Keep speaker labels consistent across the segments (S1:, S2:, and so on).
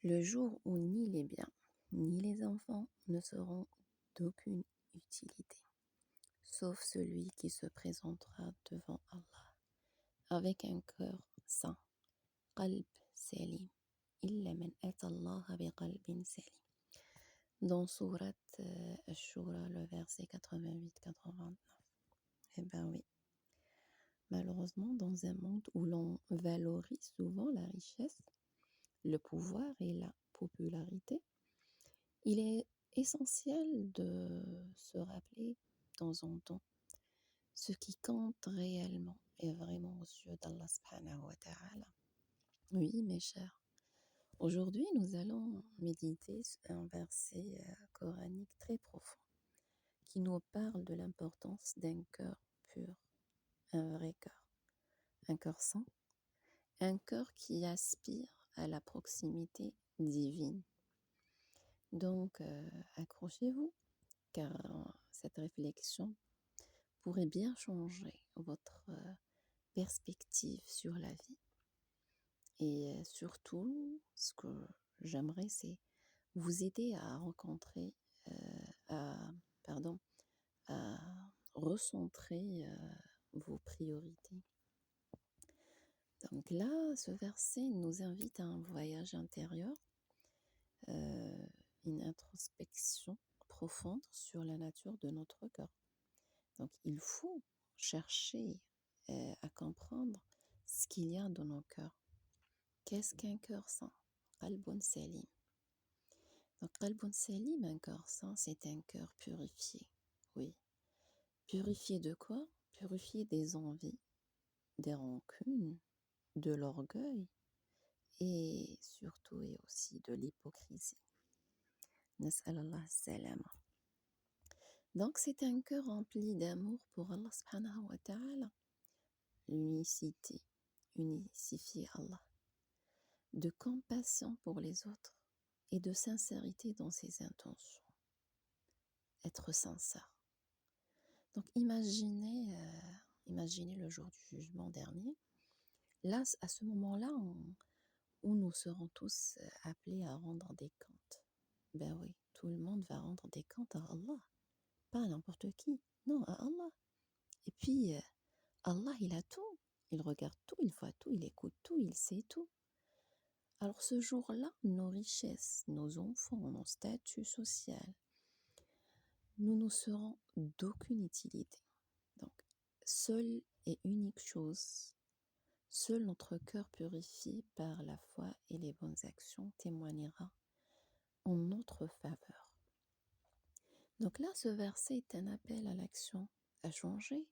S1: Le jour où ni les biens, ni les enfants ne seront d'aucune utilité, sauf celui qui se présentera devant Allah avec un cœur sain, qalb salim, illa man ata Allah bi qalbin salim. Dans sourate Ash-Shura, le verset 88-89. Eh ben oui, malheureusement, dans un monde où l'on valorise souvent la richesse, le pouvoir et la popularité, il est essentiel de se rappeler de temps en temps ce qui compte réellement et vraiment aux yeux d'Allah subhanahu wa ta'ala. Oui, mes chers, aujourd'hui nous allons méditer sur un verset coranique très profond qui nous parle de l'importance d'un cœur pur, un vrai cœur, un cœur saint, un cœur qui aspire à la proximité divine. Donc, accrochez-vous, car cette réflexion pourrait bien changer votre perspective sur la vie. Et surtout, ce que j'aimerais, c'est vous aider à rencontrer, à, pardon, à recentrer vos priorités. Donc là, ce verset nous invite à un voyage intérieur, une introspection profonde sur la nature de notre cœur. Donc il faut chercher à comprendre ce qu'il y a dans nos cœurs. Qu'est-ce qu'un cœur saint? Qalbun salim. Donc qalbun salim, un cœur saint, c'est un cœur purifié. Oui. Purifié de quoi? Purifié des envies, des rancunes, de l'orgueil et surtout et aussi de l'hypocrisie. Nas'alallah salama. Donc c'est un cœur rempli d'amour pour Allah subhanahu wa ta'ala, l'unicité, unifier Allah, de compassion pour les autres et de sincérité dans ses intentions, être sincère. Donc imaginez le jour du jugement dernier, là à ce moment-là où nous serons tous appelés à rendre des comptes. Ben oui, tout le monde va rendre des comptes à Allah, pas à n'importe qui, non, à Allah. Et puis, Allah, il a tout, il regarde tout, il voit tout, il écoute tout, il sait tout. Alors ce jour-là, nos richesses, nos enfants, nos statuts sociaux, nous ne serons d'aucune utilité. Donc, seule et unique chose, seul notre cœur purifié par la foi et les bonnes actions témoignera en notre faveur. Donc là, ce verset est un appel à l'action, à changer,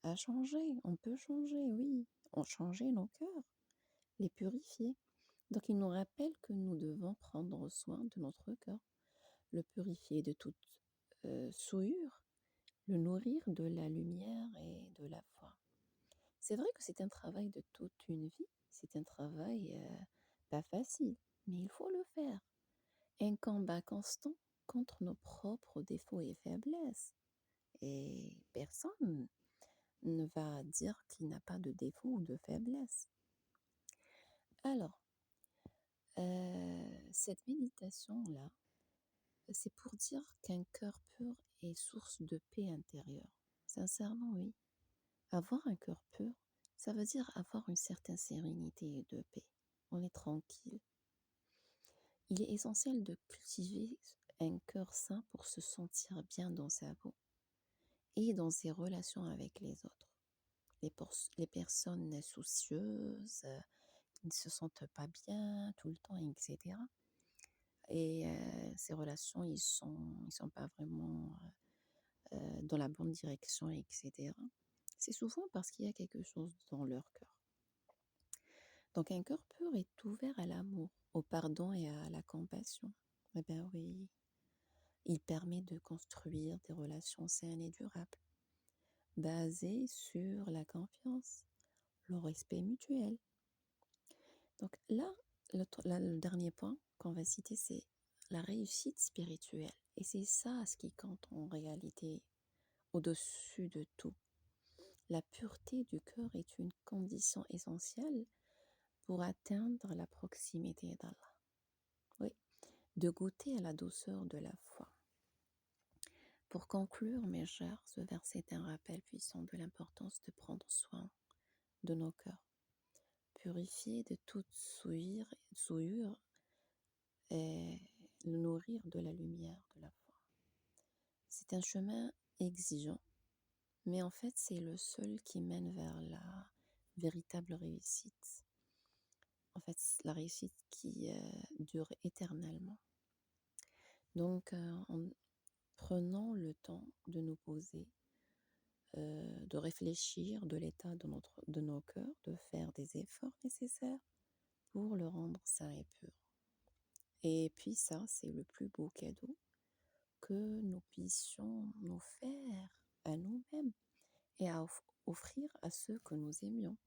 S1: à changer. On peut changer, oui. On changer nos cœurs, les purifier. Donc il nous rappelle que nous devons prendre soin de notre cœur, le purifier de toute souillure, le nourrir de la lumière et de la foi. C'est vrai que c'est un travail de toute une vie, c'est un travail pas facile, mais il faut le faire. Un combat constant contre nos propres défauts et faiblesses. Et personne ne va dire qu'il n'a pas de défaut ou de faiblesse. Alors, cette méditation-là, c'est pour dire qu'un cœur pur est source de paix intérieure. Sincèrement, oui. Avoir un cœur pur, ça veut dire avoir une certaine sérénité et de paix. On est tranquille. Il est essentiel de cultiver un cœur sain pour se sentir bien dans sa peau et dans ses relations avec les autres. Les personnes soucieuses, qui ne se sentent pas bien tout le temps, etc. Et ces relations, ils sont pas vraiment dans la bonne direction, etc. C'est souvent parce qu'il y a quelque chose dans leur cœur. Donc un cœur pur est ouvert à l'amour, au pardon et à la compassion. Eh bien oui, il permet de construire des relations saines et durables, basées sur la confiance, le respect mutuel. Donc là, le dernier point qu'on va citer, c'est la réussite spirituelle. Et c'est ça ce qui compte en réalité, au-dessus de tout. La pureté du cœur est une condition essentielle pour atteindre la proximité d'Allah. de goûter à la douceur de la foi. Pour conclure, mes chers, ce verset est un rappel puissant de l'importance de prendre soin de nos cœurs, purifier de toute souillure et le nourrir de la lumière de la foi. C'est un chemin exigeant, mais en fait, c'est le seul qui mène vers la véritable réussite. En fait, c'est la réussite qui dure éternellement. Donc, en prenant le temps de nous poser, de réfléchir de l'état de nos cœurs, de faire des efforts nécessaires pour le rendre sain et pur. Et puis ça, c'est le plus beau cadeau que nous puissions nous faire à nous-mêmes et à offrir à ceux que nous aimions.